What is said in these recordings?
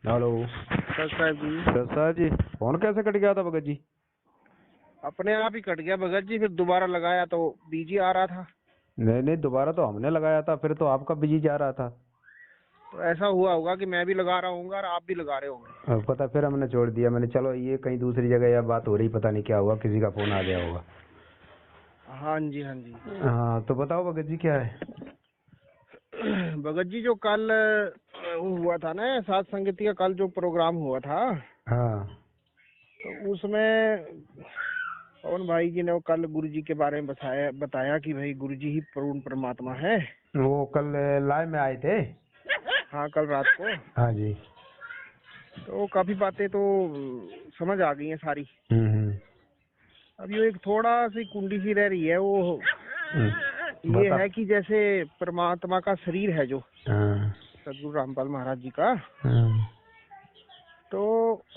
Hello. Sir साहब जी। साहब जी, phone कैसे कट गया था भगत जी? अपने आप ही कट गया भगत जी, फिर दोबारा लगाया तो बिजी आ रहा था। नहीं नहीं, दोबारा तो हमने लगाया था, फिर तो आपका बिजी जा रहा था। तो ऐसा हुआ होगा कि मैं भी लगा रहा हूँ और आप भी लगा रहे होंगे। पता, फिर हमने छोड़ दिया। मैंने चलो ये कहीं दूसरी जगह या बात हो रही, पता नहीं क्या हुआ, किसी का फोन आ गया होगा। हाँ जी, हाँ जी। हाँ तो बताओ भगत जी, क्या है? भगत जी, जो कल वो हुआ था ना सात संगीति का, कल जो प्रोग्राम हुआ था, हाँ। तो उसमें पवन भाई जी ने वो कल गुरु जी के बारे में बताया कि भाई गुरु जी ही पूर्ण परमात्मा है। वो कल लाइव में आए थे। हाँ, कल रात को। हाँ जी। तो काफी बातें तो समझ आ गई हैं सारी। हम्म। अब ये एक थोड़ा सी कुंडी सी रह रही है, वो ये बता। है कि जैसे परमात्मा का शरीर है जो हाँ। सदगुरु रामपाल महाराज जी का, हाँ। तो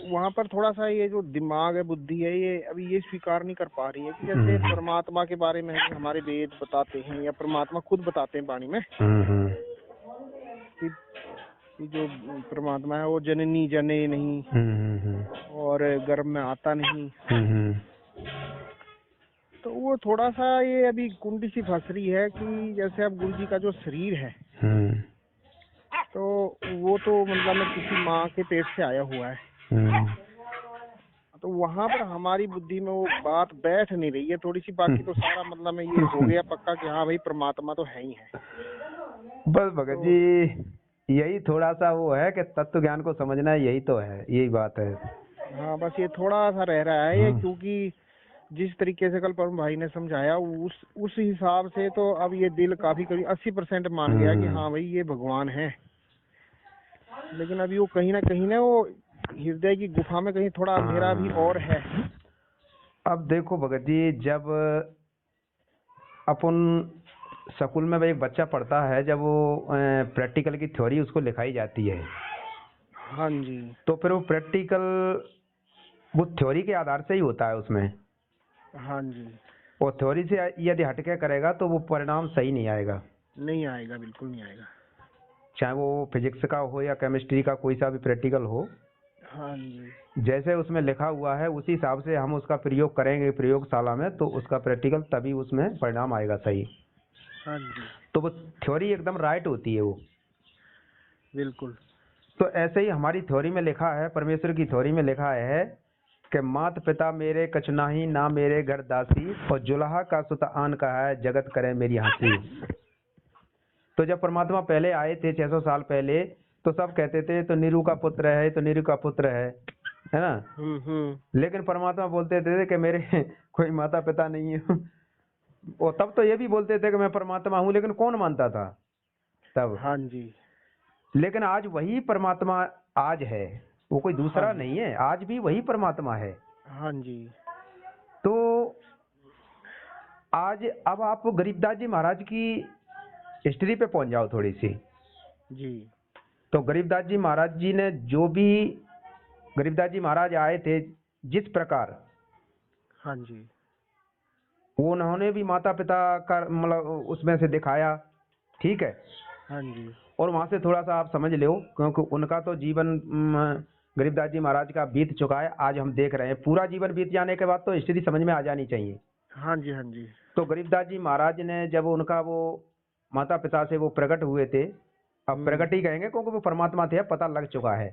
वहाँ पर थोड़ा सा ये जो दिमाग है, बुद्धि है, ये अभी ये स्वीकार नहीं कर पा रही है कि जैसे परमात्मा के बारे में हमारे वेद बताते हैं या परमात्मा खुद बताते हैं वाणी में कि कि जो परमात्मा है वो जननी जने नहीं और गर्भ में आता नहीं। तो वो थोड़ा सा ये अभी कुंडी सी फंस रही है कि जैसे अब गुरु जी का जो शरीर है, तो वो तो मतलब में किसी माँ के पेट से आया हुआ है। तो वहाँ पर हमारी बुद्धि में वो बात बैठ नहीं रही है थोड़ी सी। बाकी तो सारा मतलब में ये हो गया पक्का कि हाँ भाई परमात्मा तो है ही है। बस भगत तो जी, यही थोड़ा सा वो है कि तत्व ज्ञान को समझना है, यही तो है, यही बात है। हाँ, बस ये थोड़ा सा रह रहा है ये, क्योंकि जिस तरीके से कल परम भाई ने समझाया उस हिसाब से तो अब ये दिल काफी करीब 80% मान गया कि हाँ भाई ये भगवान है। लेकिन अभी वो कहीं ना वो हृदय की गुफा में कहीं थोड़ा अंधेरा भी और है। अब देखो भगत जी, जब अपन स्कूल में एक बच्चा पढ़ता है, जब वो प्रैक्टिकल की थ्योरी उसको लिखाई जाती है, हाँ जी, तो फिर वो प्रैक्टिकल वो थ्योरी के आधार से ही होता है उसमें। हाँ जी। और थ्योरी से यदि हटके करेगा तो वो परिणाम सही नहीं आएगा। नहीं आएगा, बिल्कुल नहीं आएगा। चाहे वो फिजिक्स का हो या केमिस्ट्री का कोई सा भी प्रैक्टिकल हो, हाँ जी, जैसे उसमें लिखा हुआ है उसी हिसाब से हम उसका प्रयोग करेंगे प्रयोगशाला में, तो उसका प्रैक्टिकल तभी उसमें परिणाम आएगा सही। हाँ जी, तो वो थ्योरी एकदम राइट होती है वो। बिल्कुल। तो ऐसे ही हमारी थ्योरी में लिखा है, परमेश्वर की थ्योरी में लिखा है कि मात पिता मेरे कछु नाही, ना मेरे घर दासी, और जुलाहा का सुत आन का है, जगत करे मेरी हंसी। तो जब परमात्मा पहले आए थे 600 साल पहले, तो सब कहते थे तो नीरू का पुत्र है, तो नीरू का पुत्र है ना। लेकिन परमात्मा बोलते थे कि मेरे कोई माता पिता नहीं है। और तब तो ये भी बोलते थे कि मैं परमात्मा हूँ, लेकिन कौन मानता था तब? हाँ जी, लेकिन आज वही परमात्मा आज है, वो कोई हाँ दूसरा जी, नहीं है, आज भी वही परमात्मा है। हाँ जी, तो आज अब आप गरीबदास जी महाराज की हिस्ट्री पे पहुंच जाओ थोड़ी सी। जी, तो गरीबदास जी महाराज जी ने जो भी, गरीबदास जी महाराज आए थे जिस प्रकार, हाँ जी, वो उन्होंने भी माता पिता का मतलब उसमें से दिखाया, ठीक है। हाँ जी, और वहां से थोड़ा सा आप समझ लो, क्योंकि उनका तो जीवन गरीबदास जी महाराज का बीत चुका है, आज हम देख रहे हैं। पूरा जीवन बीत जाने के बाद तो हिस्ट्री समझ में आ जानी चाहिए। हाँ जी, हाँ जी, तो गरीबदास जी महाराज ने जब उनका वो माता पिता से वो प्रकट हुए थे, अब प्रकट ही कहेंगे क्योंकि वो परमात्मा थे, पता लग चुका है।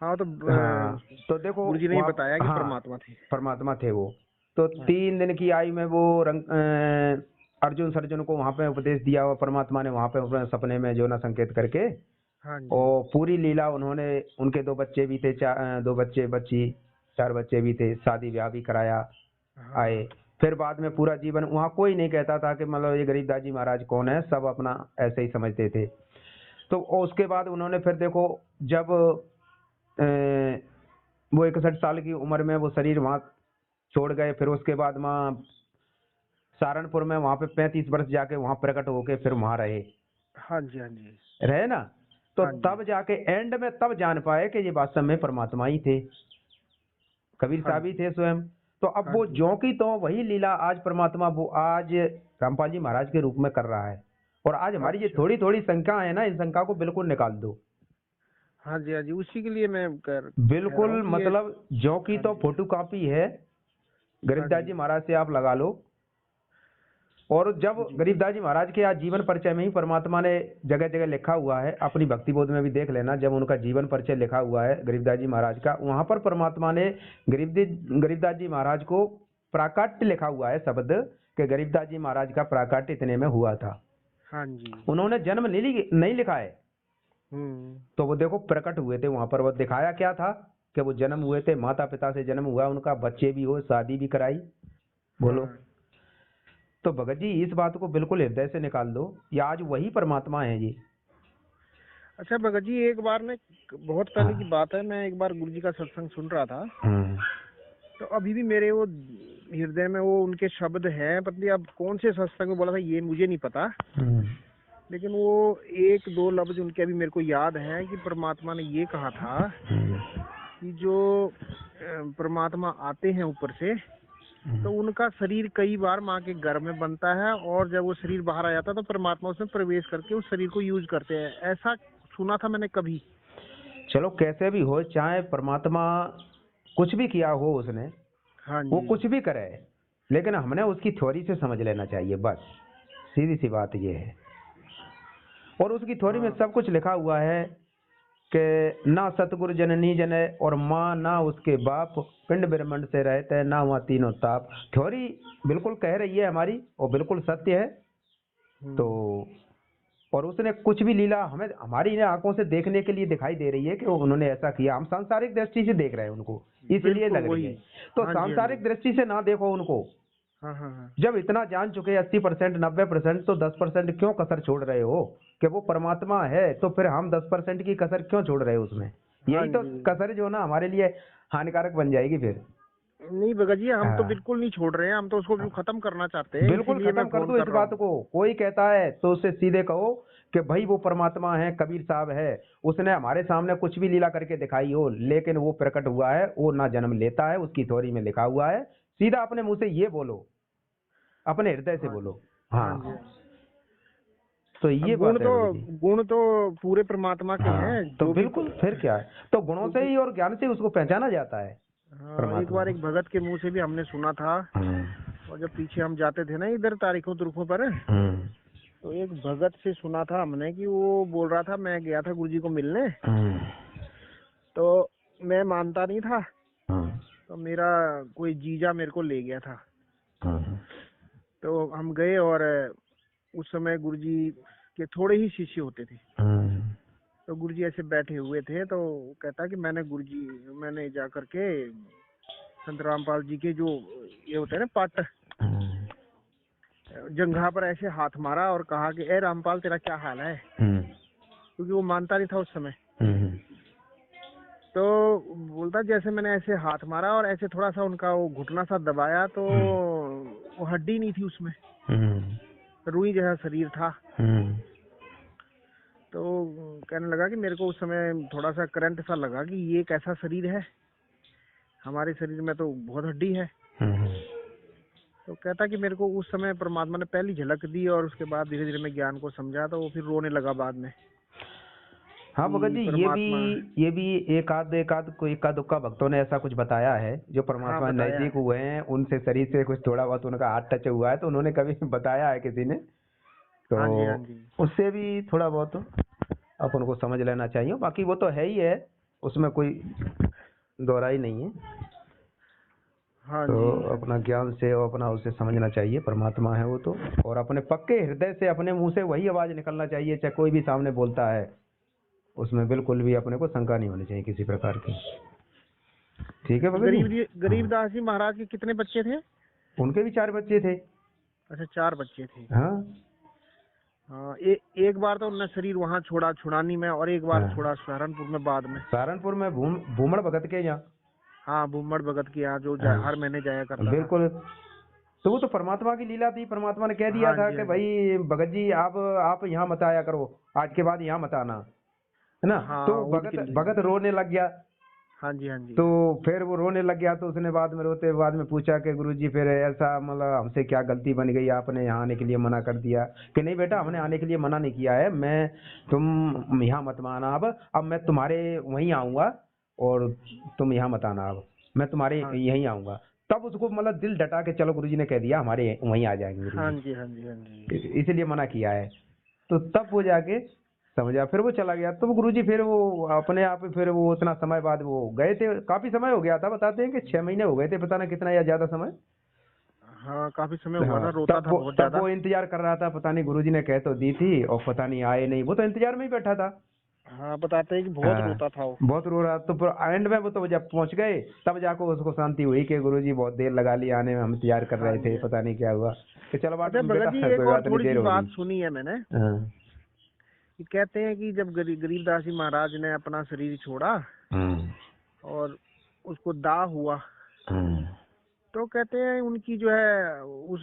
हाँ, तो हाँ तो देखो गुरु जी ने ही वहाँ, बताया कि हाँ परमात्मा थे। परमात्मा थे वो। तो हाँ जी, 3 दिन की आयु में वो अर्जुन सर्जुन को वहां पे उपदेश दिया हुआ परमात्मा ने, वहां पे अपने सपने में जो ना संकेत करके। हाँ जी, और पूरी लीला उन्होंने, उनके 2 बच्चे भी थे, 2 बच्चे बच्ची, 4 बच्चे भी थे, शादी ब्याह भी कराया, आए। हाँ, फिर बाद में पूरा जीवन वहाँ कोई नहीं कहता था कि मतलब ये गरीबदास जी महाराज कौन है, सब अपना ऐसे ही समझते थे। तो उसके बाद उन्होंने फिर देखो, जब वो 61 साल की उम्र में वो शरीर वहाँ छोड़ गए, फिर उसके बाद वहाँ सहारनपुर में वहाँ पे 35 वर्ष जाके वहाँ प्रकट होके फिर वहाँ रहे, हाँ जी, हाँ जी, रहे ना। तो हाँ जी, तब जाके एंड में तब जान पाए कि ये वास्तव में परमात्मा ही थे, कबीर हाँ साहब ही जी, थे स्वयं। तो अब हाँ वो जी, ज्यों की तो वही लीला आज परमात्मा वो आज रामपाल जी महाराज के रूप में कर रहा है। और आज हमारी ये अच्छा, थोड़ी थोड़ी शंका है ना, इन शंका को बिल्कुल निकाल दो। हाँ जी, हाँ जी, उसी के लिए मैं कह रहा बिल्कुल, हूँ कि ये। मतलब जो की हाँ तो जी, फोटो कॉपी है, हाँ गरीबदास जी जी, महाराज से आप लगा लो। और जब जी, गरीबदास जी महाराज के आज जीवन परिचय में ही परमात्मा ने जगह जगह लिखा हुआ है, अपनी भक्ति बोध में भी देख लेना, जब उनका जीवन परिचय लिखा हुआ है गरीबदास जी महाराज का, वहां पर परमात्मा ने गरीबदास जी महाराज को प्राकट्य लिखा हुआ है शब्द, कि गरीबदास जी महाराज का प्राकट्य इतने में हुआ था। हाँ जी। उन्होंने जन्म नहीं लिखा है, हम्म। तो वो देखो प्रकट हुए थे वहां पर, वो दिखाया क्या था कि वो जन्म हुए थे, माता पिता से जन्म हुआ उनका, बच्चे भी हो, शादी भी कराई। बोलो। हाँ। तो भगत जी इस बात को बिल्कुल हृदय से निकाल दो, ये आज वही परमात्मा है जी। अच्छा भगत जी, एक बार ने बहुत पहले की हाँ। बात है, मैं एक बार गुरु जी का सत्संग सुन रहा था। हम्म। तो अभी भी मेरे वो हृदय में वो उनके शब्द हैं, पता नहीं अब कौन से सत्संग में बोला था ये मुझे नहीं पता, हम्म। लेकिन वो एक दो लफ्ज उनके अभी मेरे को याद है कि परमात्मा ने ये कहा था हम्म। कि जो परमात्मा आते हैं ऊपर से, तो उनका शरीर कई बार माँ के गर्भ में बनता है, और जब वो शरीर बाहर आ जाता है तो परमात्मा उसमें प्रवेश करके उस शरीर को यूज करते हैं, ऐसा सुना था मैंने कभी। चलो कैसे भी हो, चाहे परमात्मा कुछ भी किया हो उसने, हाँ वो जी, कुछ भी करे, लेकिन हमने उसकी थ्योरी से समझ लेना चाहिए, बस सीधी सी बात ये है। और उसकी थ्योरी में हाँ, सब कुछ लिखा हुआ है कि ना सतगुरु जननी जने और माँ ना उसके बाप, पिंड ब्रह्मांड से रहते हैं ना वहाँ तीनों ताप। थ्योरी बिल्कुल कह रही है हमारी, और बिल्कुल सत्य है। तो और उसने कुछ भी लीला हमें हमारी इन्हें आंखों से देखने के लिए दिखाई दे रही है कि उन्होंने ऐसा किया, हम सांसारिक दृष्टि से देख रहे हैं उनको, इसलिए बिल्कुल लग रही वही। है। तो हाँ जी, हाँ जी, सांसारिक दृष्टि से ना देखो उनको, हाँ हाँ हाँ, जब इतना जान चुके 80% 90%, तो 10% क्यों कसर छोड़ रहे हो कि वो परमात्मा है, तो फिर हम 10% की कसर क्यों छोड़ रहे हो उसमें? हाँ यही तो जी। कसर जो ना हमारे लिए हानिकारक बन जाएगी फिर। नहीं भगत जी, हम तो हाँ, बिल्कुल नहीं छोड़ रहे हैं, हम तो उसको भी खत्म करना चाहते हैं, बिल्कुल इसीलिए मैं खत्म कर फोन दो इस कर रहा बात हूँ। को। कोई कहता है तो उससे सीधे कहो कि भाई वो परमात्मा है, कबीर साहब है, उसने हमारे सामने कुछ भी लीला करके दिखाई हो, लेकिन वो प्रकट हुआ है, वो ना जन्म लेता है, उसकी थ्योरी में लिखा हुआ है। सीधा अपने मुंह से ये बोलो, अपने हृदय से हाँ जी, बोलो। हाँ जी, हाँ, हाँ जी। तो अब ये बात है भगत जी। गुण तो पूरे परमात्मा के हाँ, हैं, तो जो भी बिल्कुल फिर क्या है, तो गुणों से क्योंकि ही और ज्ञान से उसको पहचाना जाता है हाँ, एक परमात्मा बार को। एक भगत के मुंह से भी हमने सुना था। हम्म। और जब पीछे हम जाते थे ना इधर तारीखों तुरखों पर, हम्म। तो एक भगत से सुना था हमने कि वो बोल रहा था, मैं गया था गुरुजी को मिलने, हम्म। तो मैं मानता नहीं था, हम्म। तो मेरा कोई जीजा मेरे को ले गया था। हम्म। तो हम गए, और उस समय गुरुजी के थोड़े ही शिष्य होते थे। हम्म। तो गुरुजी ऐसे बैठे हुए थे, तो वो कहता कि मैंने जा करके संत रामपाल जी के जो ये होते हैं ना पाट, जंघा पर ऐसे हाथ मारा और कहा कि ए रामपाल, तेरा क्या हाल है, हम्म। क्योंकि वो मानता नहीं था उस समय। हम्म। तो बोलता जैसे मैंने ऐसे हाथ मारा और ऐसे थोड़ा सा उनका वो घुटना सा दबाया, तो वो हड्डी नहीं थी उसमें, रुई जैसा शरीर था। तो कहने लगा कि मेरे को उस समय थोड़ा सा करंट सा लगा कि ये कैसा शरीर है, हमारे शरीर में तो बहुत हड्डी है। तो कहता कि मेरे को उस समय परमात्मा ने पहली झलक दी, और उसके बाद धीरे धीरे मैं ज्ञान को समझा, तो वो फिर रोने लगा बाद में हाँ भगत कि जी, परमात्मा। ये भी एकाध कोई इक्का दुक्का भक्तों ने ऐसा कुछ बताया है, जो हाँ, परमात्मा बताया नजदीक है। हुए हैं, उनसे शरीर से कुछ थोड़ा बहुत उनका हाथ टच हुआ है, तो उन्होंने कभी बताया है किसी ने। तो हाँ जी, हाँ जी, उससे भी थोड़ा बहुत अपन को समझ लेना चाहिए, बाकी वो तो है ही है, उसमें कोई दोहराई नहीं है। हाँ तो जी, अपना ज्ञान से और अपना उसे समझना चाहिए, परमात्मा है वो तो, और अपने पक्के हृदय से अपने मुंह से वही आवाज निकलना चाहिए, चाहे कोई भी सामने बोलता है, उसमें बिल्कुल भी अपने को शंका नहीं होनी चाहिए किसी प्रकार की। ठीक है भगत जी। हाँ, गरीबदास जी महाराज के कितने बच्चे थे? उनके भी 4 बच्चे थे। अच्छा, 4 बच्चे थे। हाँ। हाँ, एक बार तो उन्होंने शरीर वहाँ छोड़ा छुड़ानी में, और एक बार हाँ, छोड़ा सहारनपुर में बाद में। सहारनपुर में भूमड़ भगत के यहाँ। हाँ, भूमड़ भगत के यहाँ जो हाँ, हर महीने जाया करता था। बिल्कुल। तो वो तो परमात्मा की लीला थी, परमात्मा ने कह दिया हाँ था जी, कि हाँ जी। भाई भगत जी आप यहाँ मत आया करो, आज के बाद यहाँ मत आना, है ना। तो हाँ, वो भगत उनके लिए। भगत रोने लग गया, हाँ जी, हाँ जी। तो फिर वो रोने लग गया। तो उसने बाद में रोते बाद में पूछा कि गुरुजी फिर ऐसा मतलब हमसे क्या गलती बन गई, आपने यहाँ आने के लिए मना कर दिया? कि नहीं बेटा, हमने आने के लिए मना नहीं किया है, मैं तुम यहाँ मत आना, अब मैं तुम्हारे वहीं आऊँगा और तुम यहाँ मत आना, अब मैं तुम्हारे हाँ यहीं आऊँगा। तब उसको मतलब दिल डटा के चलो गुरुजी ने कह दिया हमारे वहीं आ जाएंगे हाँ गुरुजी, जी, हाँ जी, हाँ जी। इसीलिए मना किया है। तो तब वो जाके समझा, फिर वो चला गया। तो वो गुरुजी फिर वो अपने आप ही फिर वो उतना समय बाद वो गए थे, काफी समय हो गया था, बताते हैं कि 6 महीने हो गए थे, पता ना कितना या ज्यादा समय। हाँ, काफी समय हुआ था, हाँ, रोता था बहुत तब ज्यादा। वो इंतजार कर रहा था, पता नहीं गुरुजी ने कह तो दी थी और पता नहीं आए नहीं, वो तो इंतजार में ही बैठा था। हाँ, बताते हैं कि बहुत हाँ, रोता था वो। बहुत रो रहा। तो फिर एंड में वो तो जब पहुंच गए तब जाकर उसको शांति हुई कि गुरुजी बहुत देर लगा ली आने में, हम इंतजार कर हाँ रहे थे, जी। पता नहीं क्या हुआ। कि चलो बात अच्छा बेटा भगत जी, एक कोई और बात नहीं, थोड़ी देर सी बात होगी। सुनी है मैंने हाँ, कि कहते हैं कि जब गरीबदास जी महाराज ने अपना शरीर छोड़ा और उसको दाह हुआ, तो कहते हैं उनकी जो है उस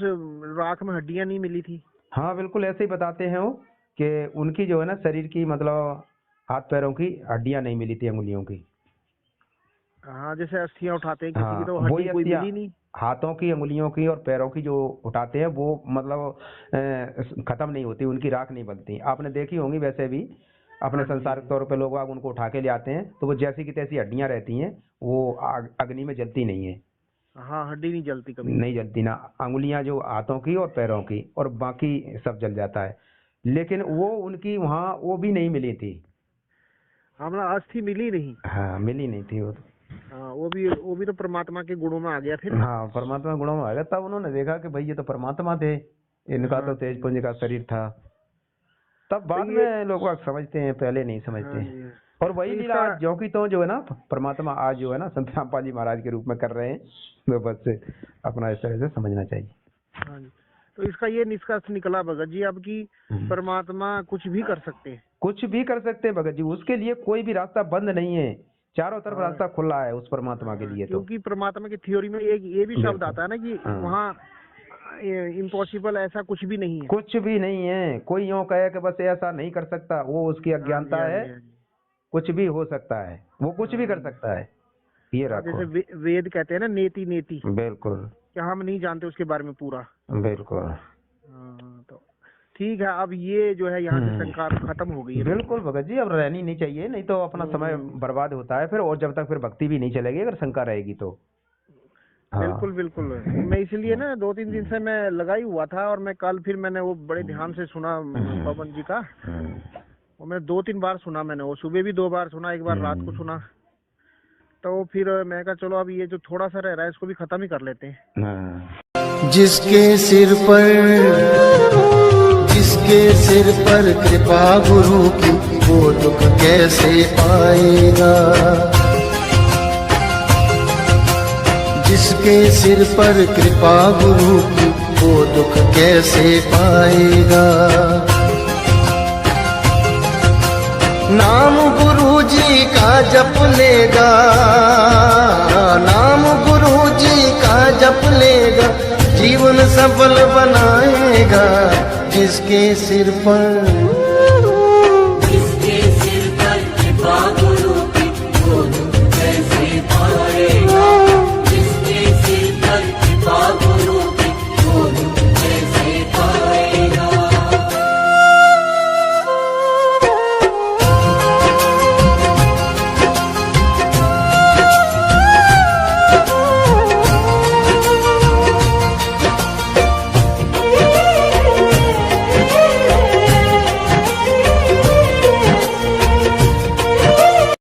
राख में हड्डियां नहीं मिली थी। हाँ बिल्कुल ऐसे ही बताते हैं वो कि उनकी जो है ना शरीर की मतलब हाथ पैरों की हड्डियां नहीं मिली थी, अंगुलियों की। हाँ, जैसे अस्थियां उठाते हैं किसी की, हाँ तो वही हड्डी कोई अस्थियां, मिली नहीं। हाथों की, अंगुलियों की और पैरों की जो उठाते हैं वो मतलब खत्म नहीं होती, उनकी राख नहीं बनती। आपने देखी होंगी वैसे भी अपने हाँ जी। संसारिक तौर पे लोग उनको उठा के ले आते हैं तो वो जैसी की तैसी हड्डियां रहती हैं, वो अग्नि में जलती नहीं है। हाँ, हड्डी नहीं जलती कभी। नहीं जलती ना, अंगुलियां जो हाथों की और पैरों की और बाकी सब जल जाता है। लेकिन वो उनकी वहाँ वो भी नहीं मिली थी। हमारा अस्थि मिली नहीं। हाँ मिली नहीं थी वो तो। हाँ, वो भी तो परमात्मा के गुणों में आ गया फिर। हाँ परमात्मा गुणों में आ गया, तब उन्होंने देखा कि भाई ये तो परमात्मा थे, इनका हाँ तो तेज पुंज का शरीर था। तब तो बाद ये, में लोग बाग समझते हैं, पहले नहीं समझते हाँ हैं। जी, और वही तो लीला इसका, आज जो की तो जो है ना परमात्मा आज जो है ना संत रामपाल जी महाराज के रूप में कर रहे हैं, तो बस से अपना इस तरह से समझना चाहिए। हाँ जी, तो इसका ये निष्कर्ष निकला भगत जी अब कि परमात्मा कुछ भी कर सकते हैं। कुछ भी कर सकते हैं भगत जी, उसके लिए कोई भी रास्ता बंद नहीं है, चारों तरफ हाँ। रास्ता खुला है उस परमात्मा के लिए। तो क्योंकि परमात्मा की थ्योरी में एक ये भी शब्द बिल्कुल। आता है ना कि हाँ। वहाँ इम्पॉसिबल ऐसा कुछ भी नहीं है। कुछ भी नहीं है, कोई यूं कहे कि बस ऐसा नहीं कर सकता, वो उसकी अज्ञानता हाँ जी, है। हाँ जी, हाँ जी। कुछ भी हो सकता है, वो कुछ भी कर सकता है, ये हाँ, रखो। जैसे वेद कहते हैं ना, नेति नेति, बिल्कुल कि हम नहीं जानते उसके बारे में पूरा। बिल्कुल। हाँ, तो ठीक है, अब ये जो है यहाँ से शंका खत्म हो गई है। बिल्कुल भगत जी, अब रहनी नहीं चाहिए, नहीं तो अपना समय बर्बाद होता है फिर, और जब तक फिर भक्ति भी नहीं चलेगी अगर शंका रहेगी तो। हाँ। बिल्कुल बिल्कुल। मैं इसलिए ना 2-3 दिन से मैं लगा ही हुआ था, और मैं कल फिर मैंने वो बड़े ध्यान से सुना पवन जी का, वो मैं 2-3 बार सुना मैंने, वो सुबह भी 2 बार सुना, एक बार रात को सुना। तो फिर मैं कहा चलो अब ये जो थोड़ा सा रह रहा है इसको भी खत्म ही कर लेते हैं। जिसके सिर पर कृपा गुरु की, वो दुख कैसे पाएगा। जिसके सिर पर कृपा गुरु की, वो दुख कैसे पाएगा। नाम गुरु जी का जप लेगा, नाम गुरु जी का जप लेगा, जीवन सफल बनाएगा। जिसके सिर पर